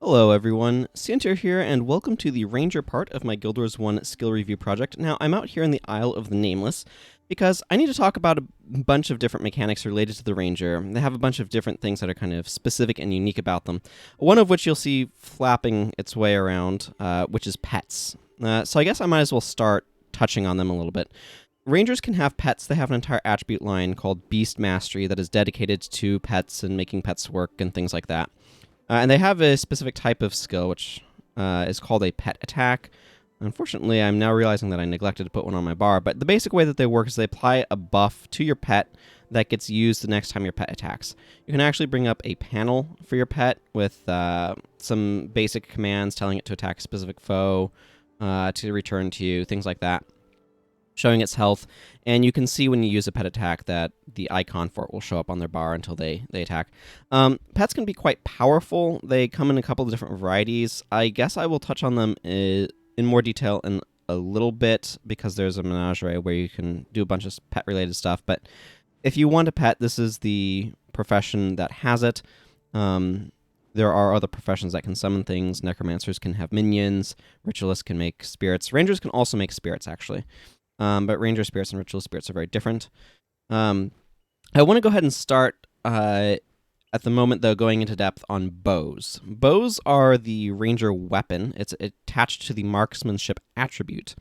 Hello everyone, Santir here, and welcome to the Ranger part of my Guild Wars 1 skill review project. Now, I'm out here in the Isle of the Nameless, because I need to talk about a bunch of different mechanics related to the Ranger. They have a bunch of different things that are kind of specific and unique about them, one of which you'll see flapping its way around, which is pets. So I guess I might as well start touching on them a little bit. Rangers can have pets. They have an entire attribute line called Beast Mastery that is dedicated to pets and making pets work and things like that. And they have a specific type of skill, which is called a pet attack. Unfortunately, I'm now realizing that I neglected to put one on my bar, but the basic way that they work is they apply a buff to your pet that gets used the next time your pet attacks. You can actually bring up a panel for your pet with some basic commands telling it to attack a specific foe, to return to you, things like that, showing its health. And you can see when you use a pet attack that the icon for it will show up on their bar until they attack. Pets can be quite powerful. They come in a couple of different varieties. I guess I will touch on them in more detail in a little bit, because there's a menagerie where you can do a bunch of pet-related stuff. But if you want a pet, this is the profession that has it. There are other professions that can summon things. Necromancers can have minions. Ritualists can make spirits. Rangers can also make spirits, actually. But ranger spirits and ritual spirits are very different. I want to go ahead and start at the moment, though, going into depth on bows. Bows are the ranger weapon. It's attached to the marksmanship attribute.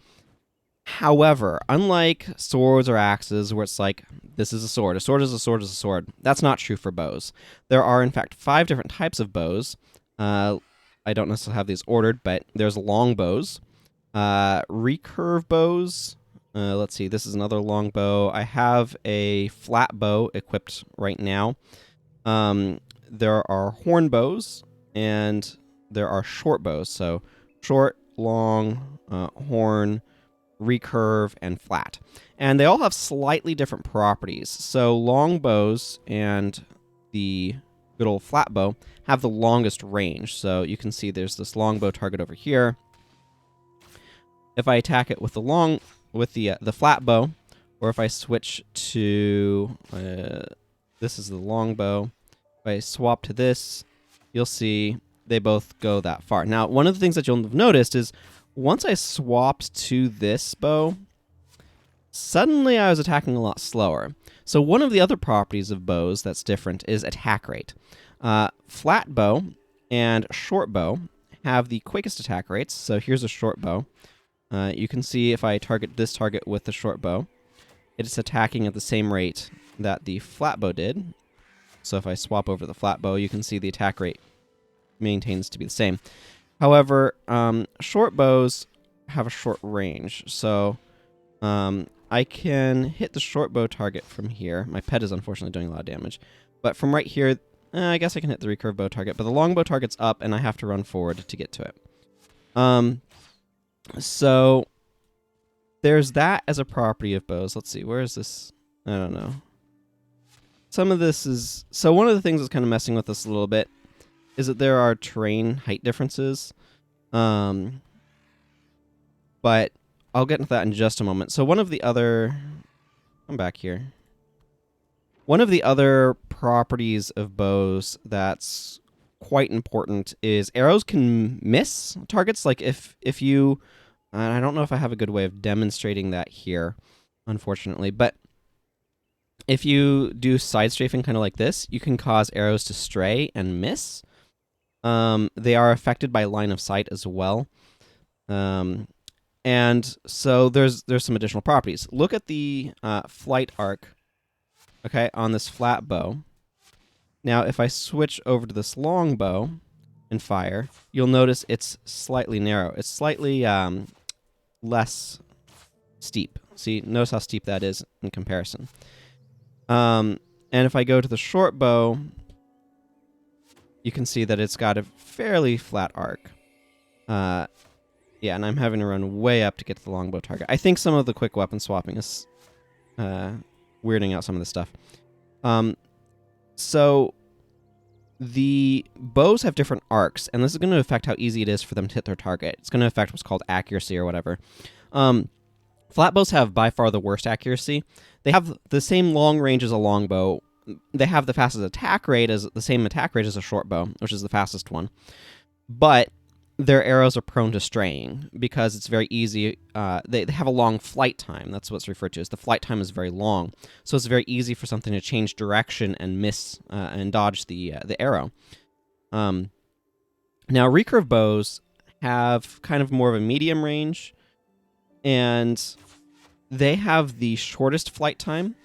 However, unlike swords or axes, where it's like, this is a sword is a sword is a sword, that's not true for bows. There are, in fact, 5 different types of bows. I don't necessarily have these ordered, but there's long bows, recurve bows. Let's see, this is another long bow. I have a flat bow equipped right now. There are horn bows, and there are short bows. So short, long, horn, recurve, and flat. And they all have slightly different properties. So long bows and the good old flat bow have the longest range. So you can see there's this long bow target over here. If I attack it with the flat bow, or if I switch to this is the long bow, if I swap to this, you'll see they both go that far. Now, one of the things that you'll have noticed is once I swapped to this bow, suddenly I was attacking a lot slower. So one of the other properties of bows that's different is attack rate. Flat bow and short bow have the quickest attack rates. So here's a short bow. You can see if I target this target with the short bow, it's attacking at the same rate that the flat bow did. So if I swap over the flat bow, you can see the attack rate maintains to be the same. However, short bows have a short range. So I can hit the short bow target from here. My pet is unfortunately doing a lot of damage. But from right here, I guess I can hit the recurve bow target. But the long bow target's up, and I have to run forward to get to it. So there's that as a property of bows. Let's see, where is this? I don't know. Some of this is... So one of the things that's kind of messing with us a little bit is that there are terrain height differences. But I'll get into that in just a moment. So one of the other... Come back here. One of the other properties of bows that's quite important is arrows can miss targets. Like if you... I don't know if I have a good way of demonstrating that here, unfortunately, but if you do side strafing kind of like this, you can cause arrows to stray and miss. They are affected by line of sight as well. And so there's some additional properties. Look at the flight arc, okay, on this flat bow. Now, if I switch over to this long bow and fire, you'll notice it's slightly narrow. It's slightly less steep. See, notice how steep that is in comparison. And if I go to the short bow, you can see that it's got a fairly flat arc. Yeah, and I'm having to run way up to get to the longbow target. I think some of the quick weapon swapping is weirding out some of this stuff. So the bows have different arcs, and this is going to affect how easy it is for them to hit their target. It's going to affect what's called accuracy or whatever. Flat bows have by far the worst accuracy. They have the same long range as a longbow. They have the fastest attack rate, as the same attack rate as a short bow, which is the fastest one. but their arrows are prone to straying because it's very easy. They have a long flight time. That's what's referred to as the flight time is very long. So it's very easy for something to change direction and miss and dodge the arrow. Now, recurve bows have kind of more of a medium range, and they have the shortest flight time.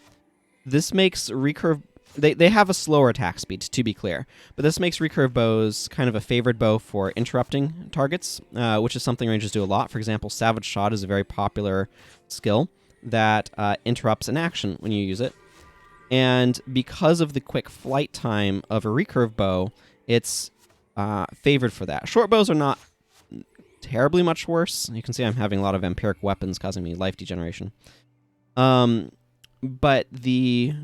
This makes recurve... They have a slower attack speed, to be clear, but this makes recurve bows kind of a favored bow for interrupting targets, which is something rangers do a lot. For example, Savage Shot is a very popular skill that interrupts an action when you use it. And because of the quick flight time of a recurve bow, it's favored for that. Short bows are not terribly much worse. You can see I'm having a lot of vampiric weapons causing me life degeneration. But the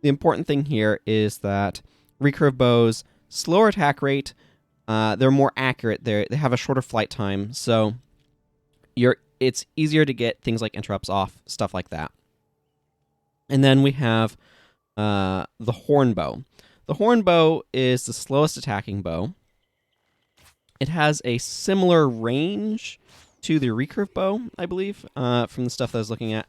important thing here is that recurve bows, slower attack rate, they're more accurate. They have a shorter flight time, so it's easier to get things like interrupts off, stuff like that. And then we have the horn bow. The horn bow is the slowest attacking bow. It has a similar range to the recurve bow, I believe, from the stuff that I was looking at.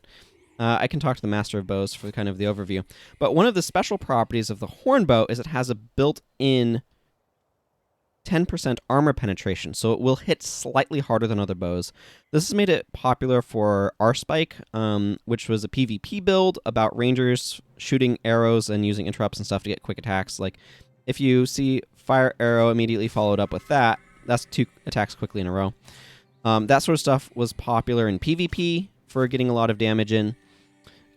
I can talk to the Master of Bows for kind of the overview. But one of the special properties of the horn bow is it has a built-in 10% armor penetration, so it will hit slightly harder than other bows. This has made it popular for R-Spike, which was a PvP build about rangers shooting arrows and using interrupts and stuff to get quick attacks. Like, if you see fire arrow immediately followed up with that, that's 2 attacks quickly in a row. That sort of stuff was popular in PvP for getting a lot of damage in.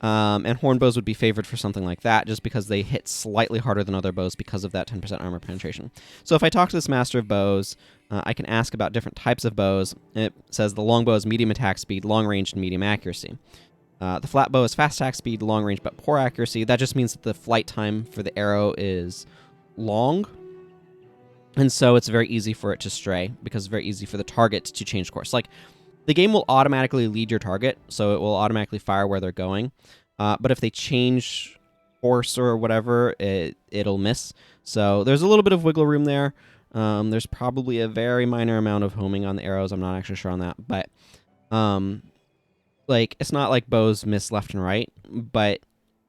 And horn bows would be favored for something like that, just because they hit slightly harder than other bows because of that 10% armor penetration. So if I talk to this Master of Bows, I can ask about different types of bows. It says the longbow is medium attack speed, long range, and medium accuracy. The flat bow is fast attack speed, long range, but poor accuracy. That just means that the flight time for the arrow is long, and so it's very easy for it to stray, because it's very easy for the target to change course. Like, the game will automatically lead your target, so it will automatically fire where they're going. But if they change course or whatever, it'll miss. So there's a little bit of wiggle room there. There's probably a very minor amount of homing on the arrows. I'm not actually sure on that. But like, it's not like bows miss left and right, but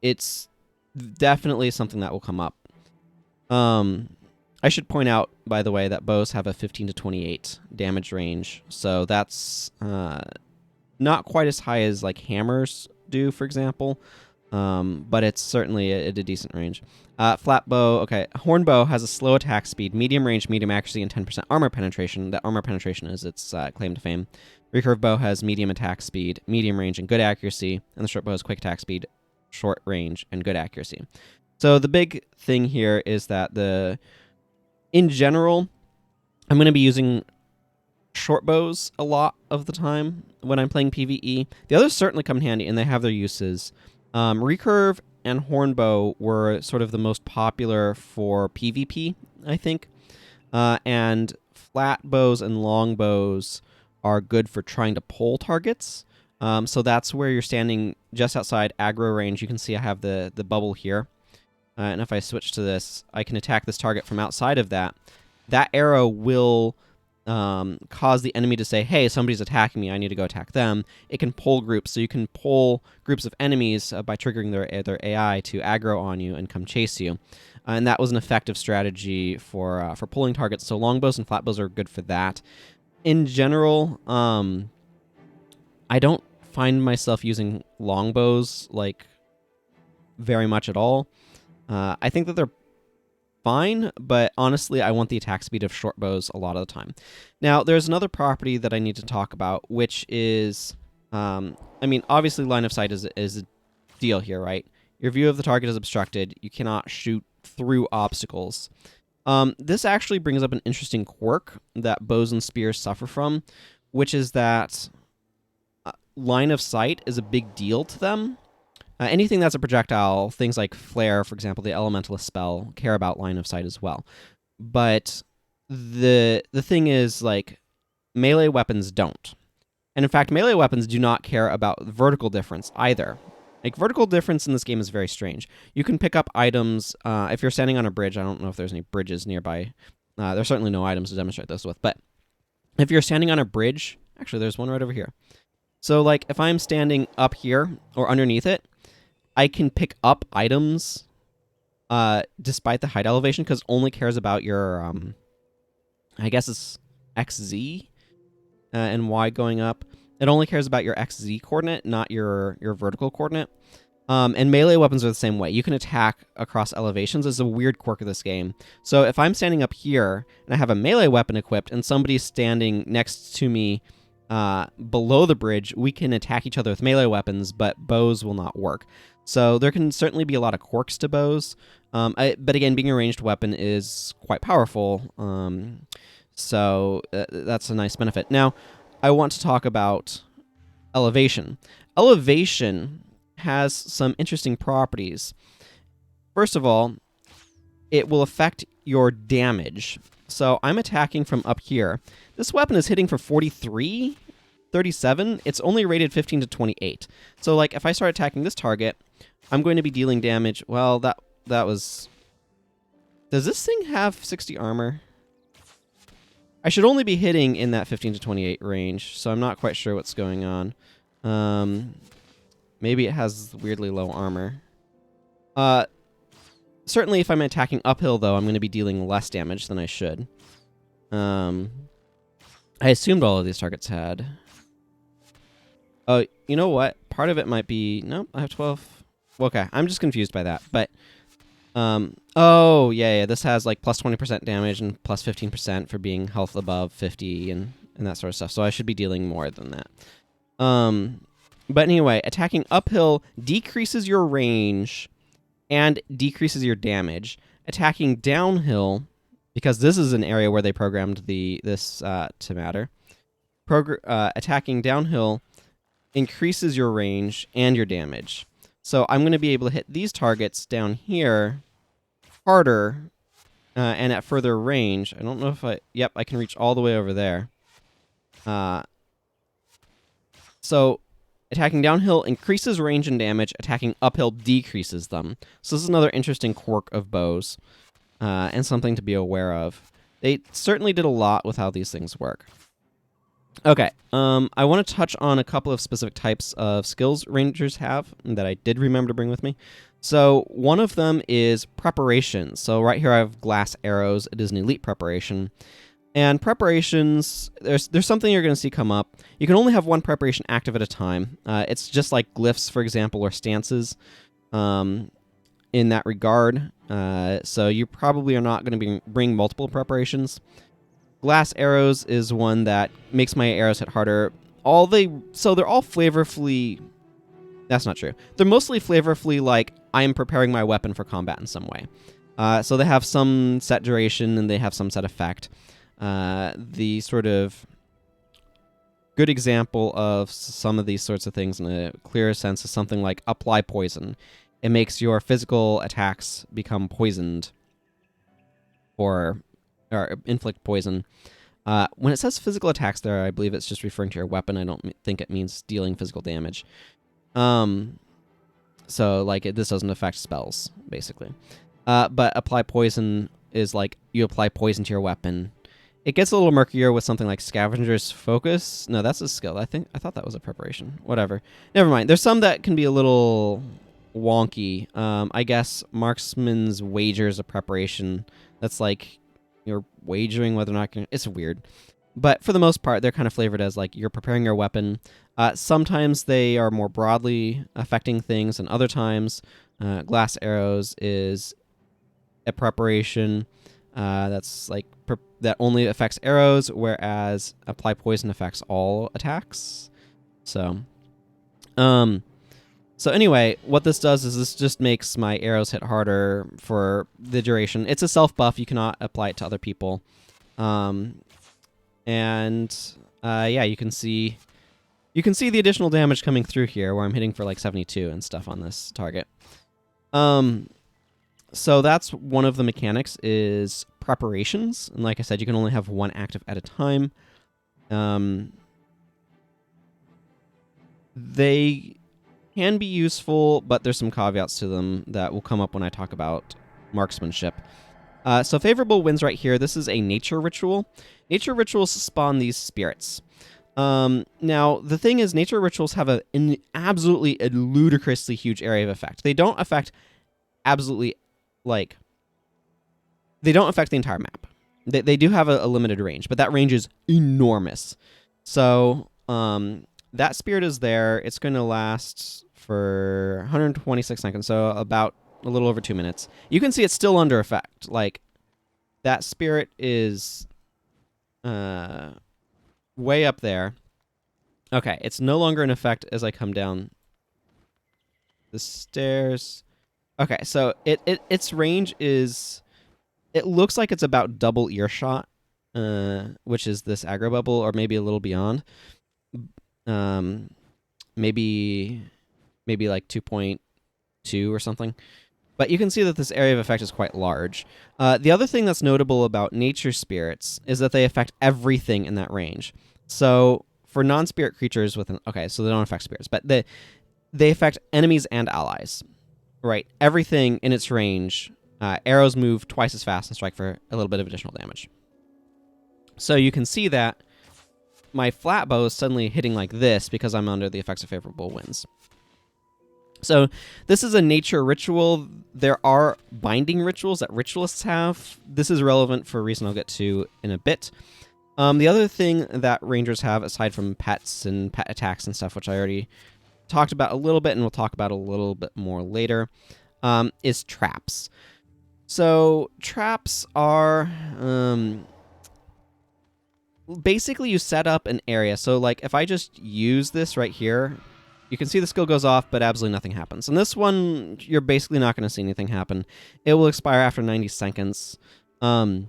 it's definitely something that will come up. I should point out, by the way, that bows have a 15 to 28 damage range, so that's not quite as high as like hammers do, for example, but it's certainly a decent range. Flat bow, okay, horn bow has a slow attack speed, medium range, medium accuracy, and 10% armor penetration. That armor penetration is its claim to fame. Recurve bow has medium attack speed, medium range, and good accuracy, and the short bow has quick attack speed, short range, and good accuracy. So the big thing here is that in general, I'm going to be using short bows a lot of the time when I'm playing PvE. The others certainly come in handy, and they have their uses. Recurve and horn bow were sort of the most popular for PvP, I think. And flat bows and long bows are good for trying to pull targets. So that's where you're standing just outside aggro range. You can see I have the bubble here. And if I switch to this, I can attack this target from outside of that. That arrow will cause the enemy to say, hey, somebody's attacking me, I need to go attack them. It can pull groups, so you can pull groups of enemies by triggering their AI to aggro on you and come chase you. And that was an effective strategy for pulling targets, so longbows and flatbows are good for that. In general, I don't find myself using longbows, like, very much at all. I think that they're fine, but honestly, I want the attack speed of short bows a lot of the time. Now, there's another property that I need to talk about, which is, I mean, obviously line of sight is a deal here, right? Your view of the target is obstructed. You cannot shoot through obstacles. This actually brings up an interesting quirk that bows and spears suffer from, which is that line of sight is a big deal to them. Anything that's a projectile, things like flare, for example, the elementalist spell, care about line of sight as well. But the thing is, like, melee weapons don't. And in fact, melee weapons do not care about vertical difference either. Like, vertical difference in this game is very strange. You can pick up items, if you're standing on a bridge, I don't know if there's any bridges nearby There's certainly no items to demonstrate this with, but if you're standing on a bridge, actually there's one right over here. So like if I'm standing up here or underneath it, I can pick up items despite the height elevation, because only cares about your, I guess it's XZ and Y going up. It only cares about your XZ coordinate, not your vertical coordinate. And melee weapons are the same way. You can attack across elevations. It's a weird quirk of this game. So if I'm standing up here and I have a melee weapon equipped and somebody's standing next to me below the bridge, we can attack each other with melee weapons, but bows will not work. So there can certainly be a lot of quirks to bows. But again, being a ranged weapon is quite powerful. So that's a nice benefit. Now, I want to talk about elevation. Elevation has some interesting properties. First of all, it will affect your damage. So I'm attacking from up here. This weapon is hitting for 43, 37. It's only rated 15 to 28. So like if I start attacking this target, I'm going to be dealing damage. Well, that was... Does this thing have 60 armor? I should only be hitting in that 15 to 28 range, so I'm not quite sure what's going on. Maybe it has weirdly low armor. Certainly if I'm attacking uphill, though, I'm going to be dealing less damage than I should. I assumed all of these targets had... Oh, you know what? Part of it might be... Nope, I have 12. Okay, I'm just confused by that, but... Oh, yeah, this has like plus 20% damage and plus 15% for being health above 50 and that sort of stuff, so I should be dealing more than that. But anyway, attacking uphill decreases your range and decreases your damage. Attacking downhill, because this is an area where they programmed this to matter, attacking downhill increases your range and your damage. So I'm going to be able to hit these targets down here harder and at further range. I don't know if I... Yep, I can reach all the way over there. So attacking downhill increases range and damage. Attacking uphill decreases them. So this is another interesting quirk of bows and something to be aware of. They certainly did a lot with how these things work. Okay, I want to touch on a couple of specific types of skills rangers have that I did remember to bring with me. So one of them is preparation. So right here I have glass arrows. It is an elite preparation. And preparations, there's something you're going to see come up. You can only have one preparation active at a time. It's just like glyphs, for example, or stances in that regard. So you probably are not going to bring multiple preparations. Glass arrows is one that makes my arrows hit harder. So they're all flavorfully... That's not true. They're mostly flavorfully like, I am preparing my weapon for combat in some way. So they have some set duration and they have some set effect. The sort of good example of some of these sorts of things in a clearer sense is something like apply poison. It makes your physical attacks become poisoned or inflict poison. When it says physical attacks there, I believe it's just referring to your weapon. I don't think it means dealing physical damage. So like this doesn't affect spells, basically. But apply poison is like you apply poison to your weapon. It gets a little murkier with something like Scavenger's Focus. No, that's a skill. I thought that was a preparation. Whatever. Never mind. There's some that can be a little wonky. I guess Marksman's Wager is a preparation. That's like you're wagering whether or not it's weird. But for the most part, they're kind of flavored as like you're preparing your weapon. Sometimes they are more broadly affecting things, and other times, glass arrows is a preparation that's like that only affects arrows, whereas apply poison affects all attacks. So anyway, what this does is this just makes my arrows hit harder for the duration. It's a self buff. You cannot apply it to other people. Yeah, you can see the additional damage coming through here where I'm hitting for like 72 and stuff on this target. So that's one of the mechanics is preparations. And like I said, you can only have one active at a time. They can be useful, but there's some caveats to them that will come up when I talk about marksmanship. So favorable winds right here. This is a nature ritual. Nature rituals spawn these spirits. Now, the thing is, nature rituals have an absolutely ludicrously huge area of effect. They don't affect absolutely, like, they don't affect the entire map. They do have a limited range, but that range is enormous. So, that spirit is there. It's going to last for 126 seconds, so about a little over 2 minutes. You can see it's still under effect. Like, that spirit is way up there. Okay, it's no longer in effect as I come down the stairs. Okay, so its range is... It looks like it's about double earshot, which is this aggro bubble, or maybe a little beyond. Maybe like 2.2 or something. But you can see that this area of effect is quite large. The other thing that's notable about nature spirits is that they affect everything in that range. So for non-spirit creatures with okay, so they don't affect spirits, but they affect enemies and allies, right? Everything in its range. Arrows move twice as fast and strike for a little bit of additional damage. So you can see that my flat bow is suddenly hitting like this because I'm under the effects of favorable winds. So this is a nature ritual. There are binding rituals that ritualists have. This is relevant for a reason I'll get to in a bit. The other thing that rangers have, aside from pets and pet attacks and stuff, which I already talked about a little bit and we'll talk about a little bit more later, is traps. So traps are basically you set up an area. So like if I just use this right here, you can see the skill goes off, but absolutely nothing happens. And this one, you're basically not going to see anything happen. It will expire after 90 seconds. I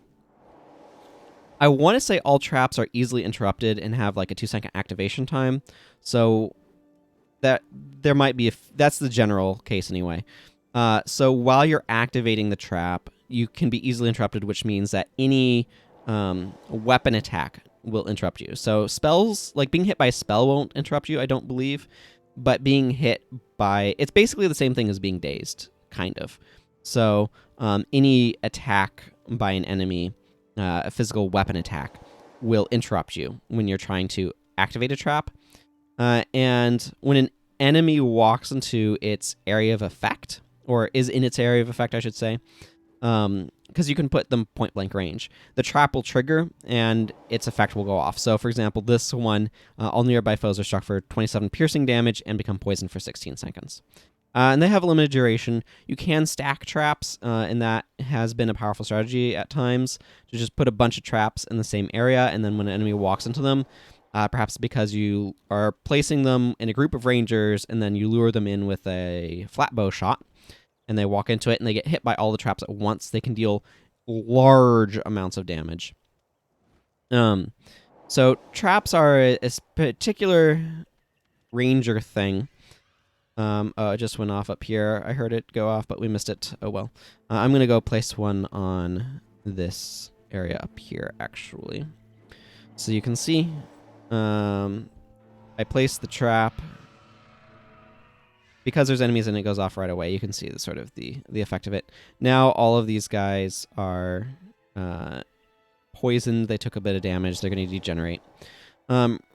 want to say all traps are easily interrupted and have like a 2-second activation time. So that there might be that's the general case anyway. So while you're activating the trap, you can be easily interrupted, which means that any weapon attack will interrupt you. So spells, like being hit by a spell won't interrupt you, I don't believe. But being hit by... It's basically the same thing as being dazed, kind of. So any attack by an enemy, a physical weapon attack, will interrupt you when you're trying to activate a trap. And when an enemy walks into its area of effect, or is in its area of effect, I should say, because you can put them point-blank range, the trap will trigger, and its effect will go off. So, for example, this one, all nearby foes are struck for 27 piercing damage and become poisoned for 16 seconds. And they have a limited duration. You can stack traps, and that has been a powerful strategy at times, to just put a bunch of traps in the same area, and then when an enemy walks into them, perhaps because you are placing them in a group of rangers, and then you lure them in with a flatbow shot, and they walk into it, and they get hit by all the traps at once, they can deal large amounts of damage. So traps are a particular ranger thing. Oh, it just went off up here. I heard it go off, but we missed it. Oh, well. I'm going to go place one on this area up here, actually. So you can see, I placed the trap. Because there's enemies and it goes off right away, you can see the sort of the effect of it. Now all of these guys are poisoned. They took a bit of damage. They're going to degenerate.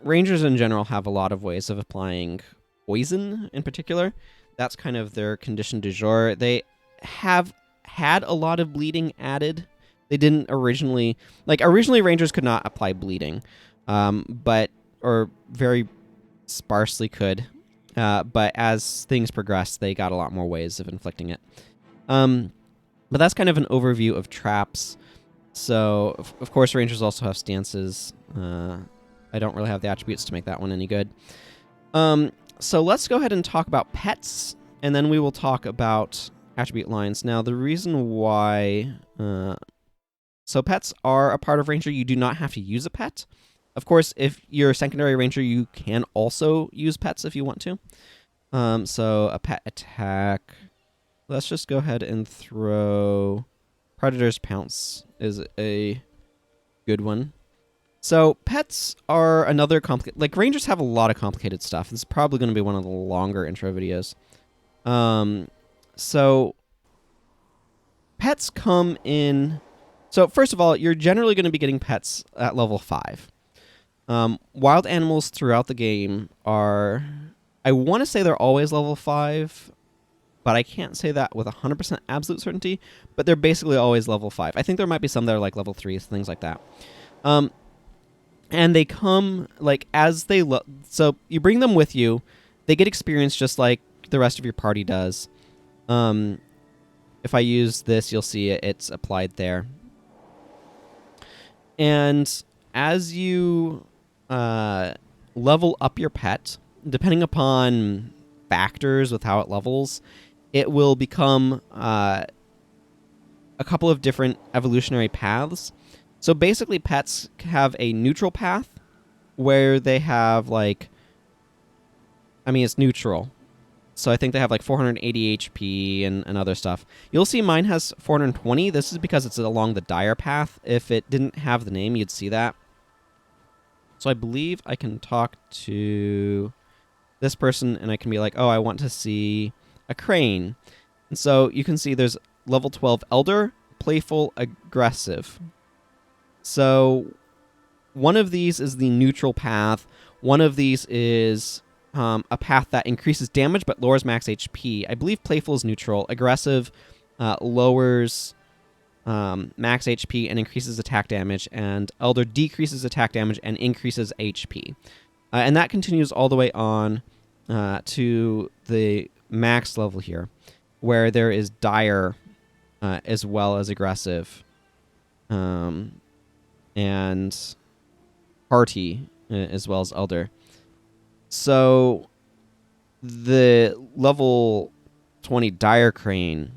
Rangers in general have a lot of ways of applying poison in particular. That's kind of their condition du jour. They have had a lot of bleeding added. They didn't originally... Like, originally Rangers could not apply bleeding, or very sparsely could. But as things progressed, they got a lot more ways of inflicting it. But that's kind of an overview of traps. So, of course, Rangers also have stances. I don't really have the attributes to make that one any good. So let's go ahead and talk about pets, and then we will talk about attribute lines. Now, the reason why... So pets are a part of Ranger. You do not have to use a pet. Of course, if you're a secondary ranger, you can also use pets if you want to. So a pet attack. Let's just go ahead and throw Predator's Pounce is a good one. So pets are another complicated... Like, rangers have a lot of complicated stuff. This is probably going to be one of the longer intro videos. So pets come in So first of all, you're generally going to be getting pets at level 5. Wild animals throughout the game are, I want to say they're always level 5, but I can't say that with 100% absolute certainty, but they're basically always level 5. I think there might be some that are like level 3s, things like that. And they come, like, as they look. So you bring them with you. They get experience just like the rest of your party does. If I use this, you'll see it's applied there. And as you level up your pet, depending upon factors with how it levels, it will become a couple of different evolutionary paths. So basically, pets have a neutral path where they have, like, I mean, it's neutral. So I think they have like 480 HP and other stuff. You'll see mine has 420. This is because it's along the dire path. If it didn't have the name, you'd see that. So I believe I can talk to this person and I can be like, oh, I want to see a crane. And so you can see there's level 12 Elder, Playful, Aggressive. So one of these is the neutral path. One of these is a path that increases damage but lowers max HP. I believe Playful is neutral. Aggressive lowers max HP and increases attack damage. And Elder decreases attack damage and increases HP. And that continues all the way on to the max level here, where there is Dire as well as Aggressive. And Hearty as well as Elder. So the level 20 Dire Crane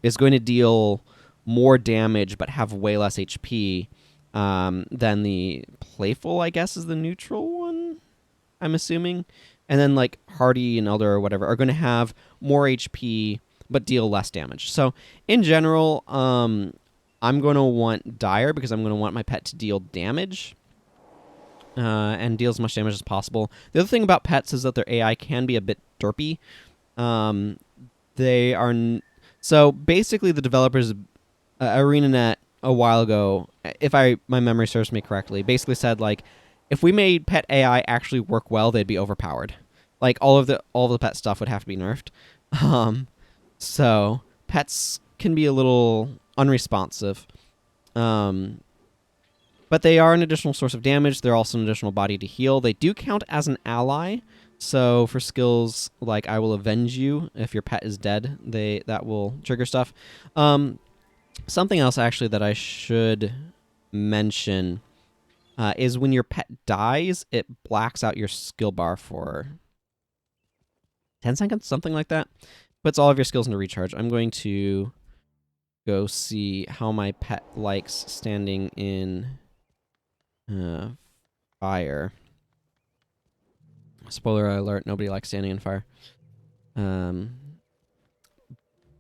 is going to deal more damage but have way less HP than the Playful, I guess, is the neutral one, I'm assuming. And then like Hardy and Elder or whatever are going to have more HP but deal less damage. So in general, I'm going to want Dire because I'm going to want my pet to deal damage and deal as much damage as possible. The other thing about pets is that their AI can be a bit derpy. They are... So basically the developers, ArenaNet, a while ago, if my memory serves me correctly, basically said, like, if we made pet AI actually work well, they'd be overpowered. Like, all of the pet stuff would have to be nerfed. So pets can be a little unresponsive. But they are an additional source of damage. They're also an additional body to heal. They do count as an ally. So for skills like I Will Avenge You, if your pet is dead, that will trigger stuff. Something else, actually, that I should mention is when your pet dies, it blacks out your skill bar for 10 seconds, something like that. Puts all of your skills into recharge. I'm going to go see how my pet likes standing in fire. Spoiler alert, nobody likes standing in fire.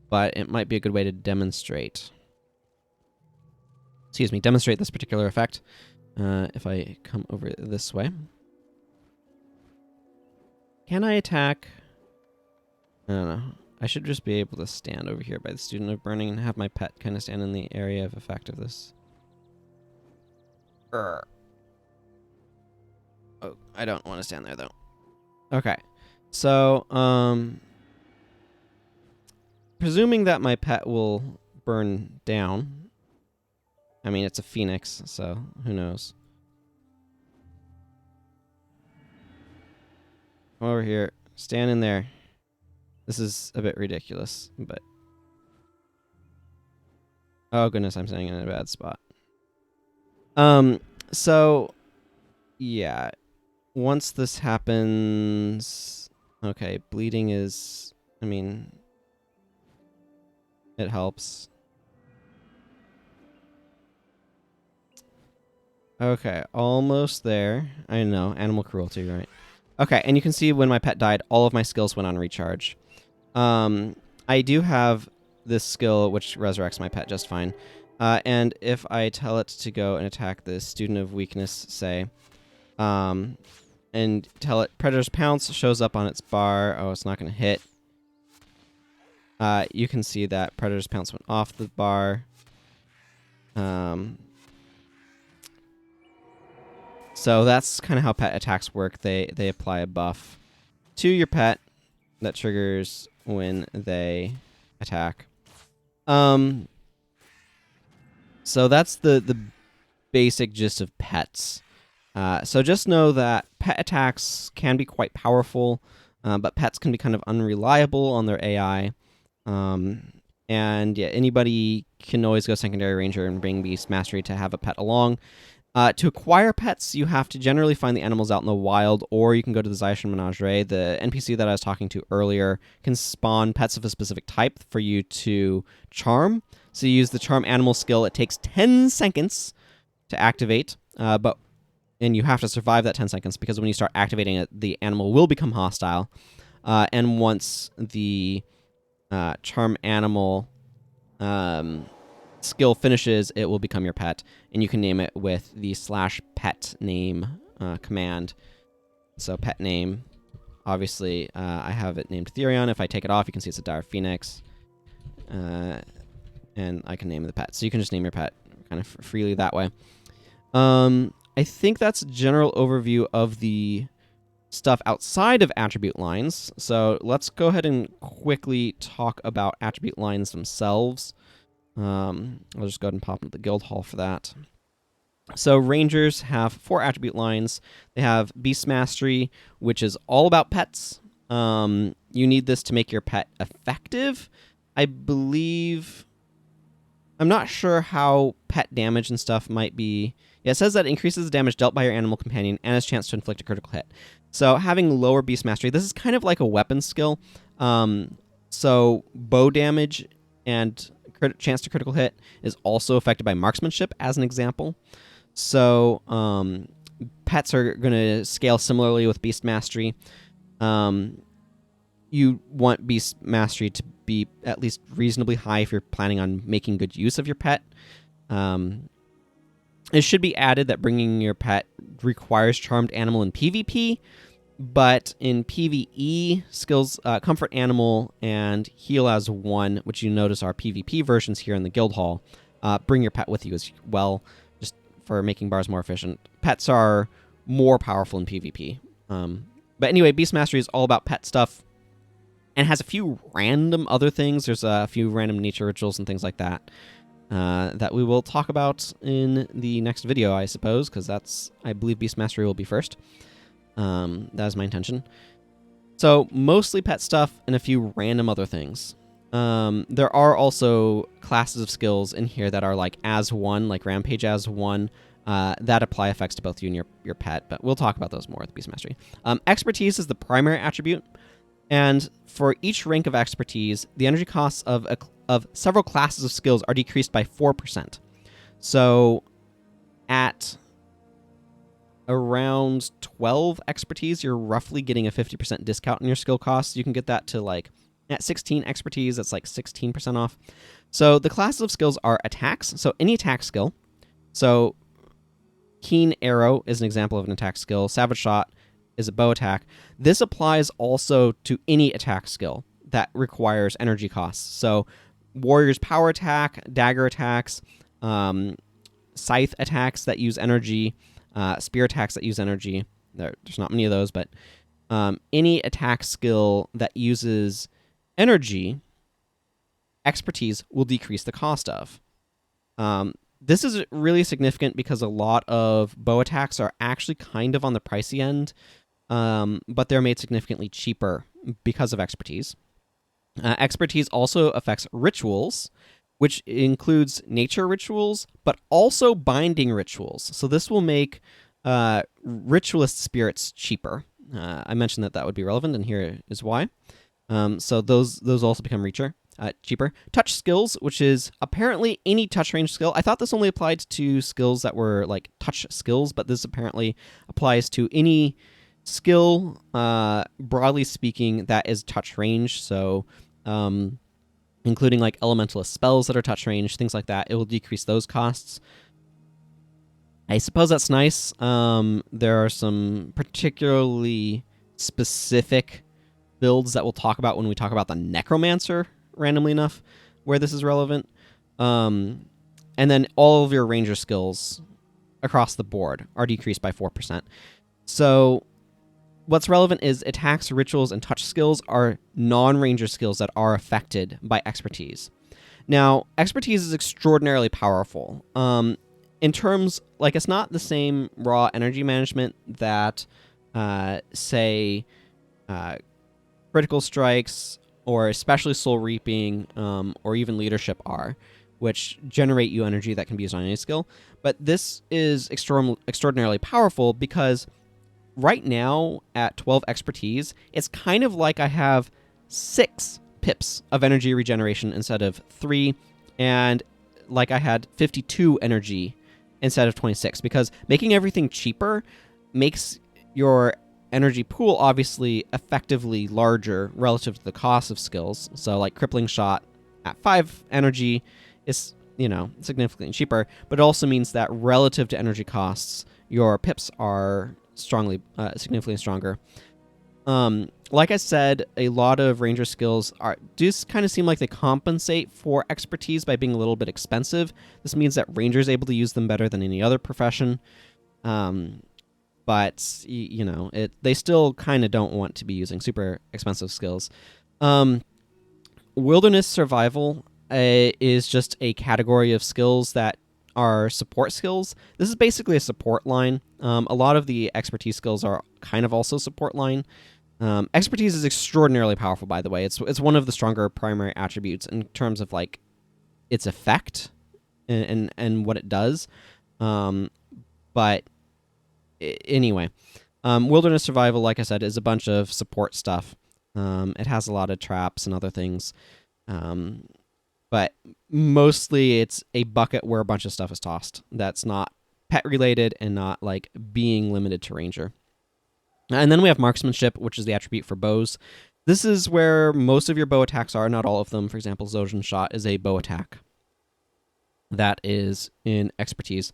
But it might be a good way to demonstrate. Demonstrate this particular effect. If I come over this way. Can I attack? I don't know. I should just be able to stand over here by the Student of Burning and have my pet kind of stand in the area of effect of this. Oh, I don't want to stand there, though. Okay. So, presuming that my pet will burn down. I mean, it's a phoenix, so who knows. Come over here. Stand in there. This is a bit ridiculous, but... Oh, goodness, I'm standing in a bad spot. So... Yeah. Once this happens... Okay, bleeding is... I mean... It helps. Okay, almost there. I know, animal cruelty, right? Okay, and you can see when my pet died, all of my skills went on recharge. I do have this skill which resurrects my pet just fine. And if I tell it to go and attack the Student of Weakness, say, and tell it Predator's Pounce shows up on its bar. Oh, it's not going to hit. You can see that Predator's Pounce went off the bar. So that's kind of how pet attacks work. They apply a buff to your pet that triggers when they attack. So that's the basic gist of pets. So just know that pet attacks can be quite powerful, but pets can be kind of unreliable on their AI. And yeah, anybody can always go secondary ranger and bring beast mastery to have a pet along. To acquire pets, you have to generally find the animals out in the wild, or you can go to the Zaishan Menagerie. The NPC that I was talking to earlier can spawn pets of a specific type for you to charm. So you use the charm animal skill. It takes 10 seconds to activate, and you have to survive that 10 seconds, because when you start activating it, the animal will become hostile. And once the charm animal skill finishes, it will become your pet, and you can name it with the /pet name command. So pet name, obviously, I have it named Therion. If I take it off, you can see it's a dire phoenix, and I can name the pet. So you can just name your pet kind of freely that way. I think that's a general overview of the stuff outside of attribute lines. So let's go ahead and quickly talk about attribute lines themselves. I'll just go ahead and pop into the guild hall for that. So rangers have 4 attribute lines. They have Beast Mastery, which is all about pets. You need this to make your pet effective. I believe... I'm not sure how pet damage and stuff might be. Yeah, it says that it increases the damage dealt by your animal companion and has a chance to inflict a critical hit. So having lower Beast Mastery, this is kind of like a weapon skill. So bow damage and chance to critical hit is also affected by marksmanship, as an example. So pets are going to scale similarly with Beast Mastery. You want Beast Mastery to be at least reasonably high if you're planning on making good use of your pet. It should be added that bringing your pet requires Charmed Animal in PvP, but in PvE, skills Comfort Animal and Heal as 1, which you notice are PvP versions here in the guild hall, bring your pet with you as well, just for making bars more efficient. Pets are more powerful in PvP. But anyway, Beast Mastery is all about pet stuff, and has a few random other things. There's a few random nature rituals and things like that that we will talk about in the next video, I suppose, because that's, I believe Beast Mastery will be first. That is my intention. So mostly pet stuff and a few random other things. There are also classes of skills in here that are like as 1, like Rampage as 1, that apply effects to both you and your pet, but we'll talk about those more with Beast Mastery. Expertise is the primary attribute. And for each rank of expertise, the energy costs of several classes of skills are decreased by 4%. So at around 12 expertise, you're roughly getting a 50% discount on your skill costs. You can get that to like at 16 expertise, that's like 16% off. So the classes of skills are attacks. So any attack skill. So Keen Arrow is an example of an attack skill. Savage Shot is a bow attack. This applies also to any attack skill that requires energy costs. So Warrior's Power Attack, Dagger attacks, Scythe attacks that use energy, Spear attacks that use energy. There's not many of those, but any attack skill that uses energy, expertise will decrease the cost of. This is really significant because a lot of bow attacks are actually kind of on the pricey end, but they're made significantly cheaper because of expertise. Expertise also affects rituals, which includes nature rituals, but also binding rituals. So this will make ritualist spirits cheaper. I mentioned that would be relevant, and here is why. So those also become cheaper. Touch skills, which is apparently any touch range skill. I thought this only applied to skills that were like touch skills, but this apparently applies to any skill, broadly speaking, that is touch range. So including like elementalist spells that are touch range, things like that. It will decrease those costs. I suppose that's nice. There are some particularly specific builds that we'll talk about when we talk about the Necromancer, randomly enough, where this is relevant. And then all of your ranger skills across the board are decreased by 4%. So what's relevant is attacks, rituals, and touch skills are non-ranger skills that are affected by expertise. Now, expertise is extraordinarily powerful. In terms, like, it's not the same raw energy management that, say, critical strikes or especially soul reaping or even leadership are, which generate you energy that can be used on any skill. But this is extraordinarily powerful because right now at 12 expertise, it's kind of like I have 6 pips of energy regeneration instead of 3, and like I had 52 energy instead of 26, because making everything cheaper makes your energy pool obviously effectively larger relative to the cost of skills. So like crippling shot at 5 energy is, significantly cheaper, but it also means that relative to energy costs, your pips are significantly stronger. Like I said, a lot of ranger skills do kind of seem like they compensate for expertise by being a little bit expensive. This means that rangers are able to use them better than any other profession. But they still kind of don't want to be using super expensive skills. Wilderness survival is just a category of skills that are support skills. This is basically a support line. A lot of the expertise skills are kind of also support line. Expertise is extraordinarily powerful, by the way. It's one of the stronger primary attributes in terms of like its effect and what it does. But anyway, wilderness survival, like I said, is a bunch of support stuff. It has a lot of traps and other things. But mostly it's a bucket where a bunch of stuff is tossed that's not pet related and not like being limited to ranger. And then we have marksmanship, which is the attribute for bows. This is where most of your bow attacks are, not all of them. For example, Zojin shot is a bow attack. That is in expertise.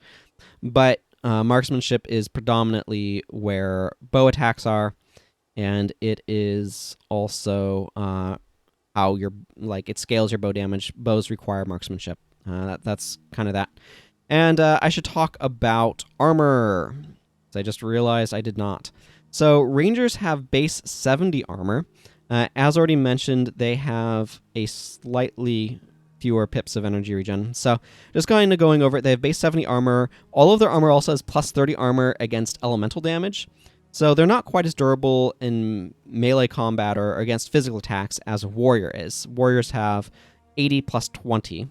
But marksmanship is predominantly where bow attacks are, and it is also how it scales your bow damage. Bows require marksmanship. That's kind of that. And I should talk about armor. I just realized I did not. So rangers have base 70 armor. As already mentioned, they have a slightly fewer pips of energy regen. So just going over it, they have base 70 armor. All of their armor also has plus 30 armor against elemental damage. So they're not quite as durable in melee combat or against physical attacks as a warrior is. Warriors have 80 plus 20.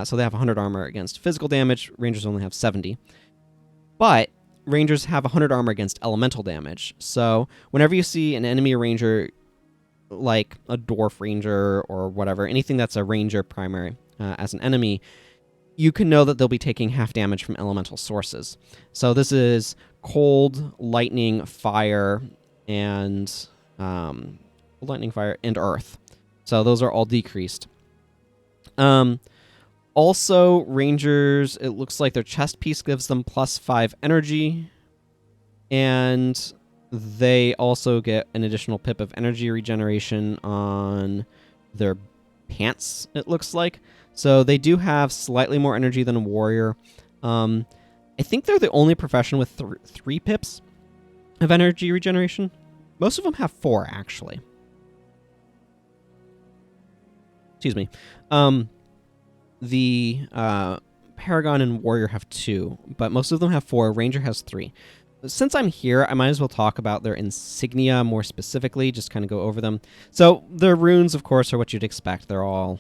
So they have 100 armor against physical damage. Rangers only have 70. But rangers have 100 armor against elemental damage. So whenever you see an enemy ranger, like a dwarf ranger or whatever, anything that's a ranger primary as an enemy, you can know that they'll be taking half damage from elemental sources. So this is cold, lightning, fire, and earth. So those are all decreased. Also, rangers, it looks like their chest piece gives them plus 5 energy, and they also get an additional pip of energy regeneration on their pants, it looks like. So they do have slightly more energy than a warrior. I think they're the only profession with 3 pips of energy regeneration. Most of them have 4, actually. Excuse me. The Paragon and Warrior have 2, but most of them have 4. Ranger has 3. Since I'm here, I might as well talk about their insignia more specifically, just kind of go over them. So the runes, of course, are what you'd expect. They're all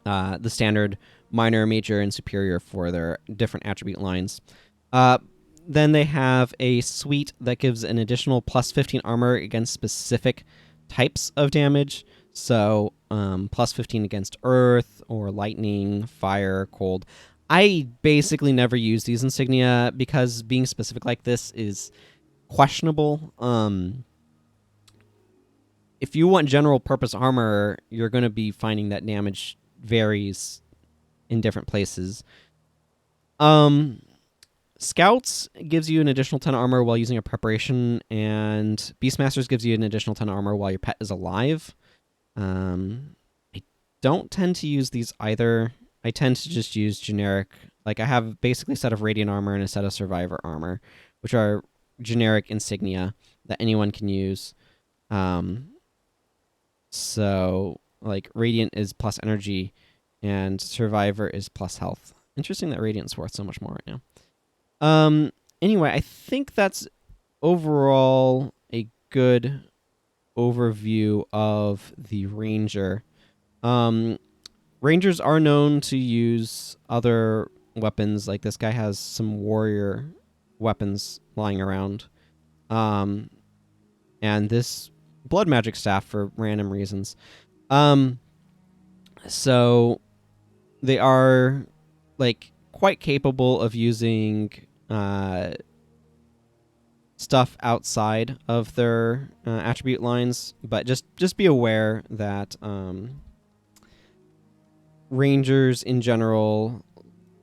the standard minor, major, and superior for their different attribute lines. Then they have a suite that gives an additional plus 15 armor against specific types of damage. So plus 15 against earth or lightning, fire, cold. I basically never use these insignia because being specific like this is questionable. If you want general purpose armor, you're going to be finding that damage varies in different places. Scouts gives you an additional 10 armor while using a preparation, and Beastmasters gives you an additional 10 armor while your pet is alive. I don't tend to use these either. I tend to just use generic. Like, I have basically a set of Radiant armor and a set of Survivor armor, which are generic insignia that anyone can use. So, like, Radiant is plus energy, and Survivor is plus health. Interesting that Radiant's worth so much more right now. Anyway, I think that's overall a good overview of the Ranger. Rangers are known to use other weapons. Like, this guy has some warrior weapons lying around. And this blood magic staff for random reasons. So they are, like, quite capable of using stuff outside of their attribute lines, but just be aware that Rangers in general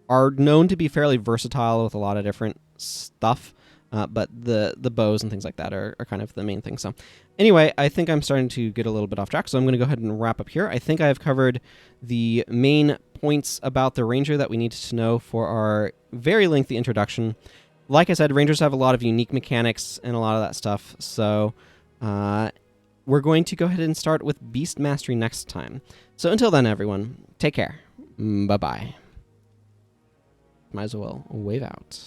are known to be fairly versatile with a lot of different stuff, but the bows and things like that are kind of the main thing. So anyway, I think I'm starting to get a little bit off track, so I'm going to go ahead and wrap up here. I think I have covered the main points about the Ranger that we need to know for our very lengthy introduction. Like I said, Rangers have a lot of unique mechanics and a lot of that stuff, so we're going to go ahead and start with Beast Mastery next time. So until then, everyone, take care. Bye-bye. Might as well wave out.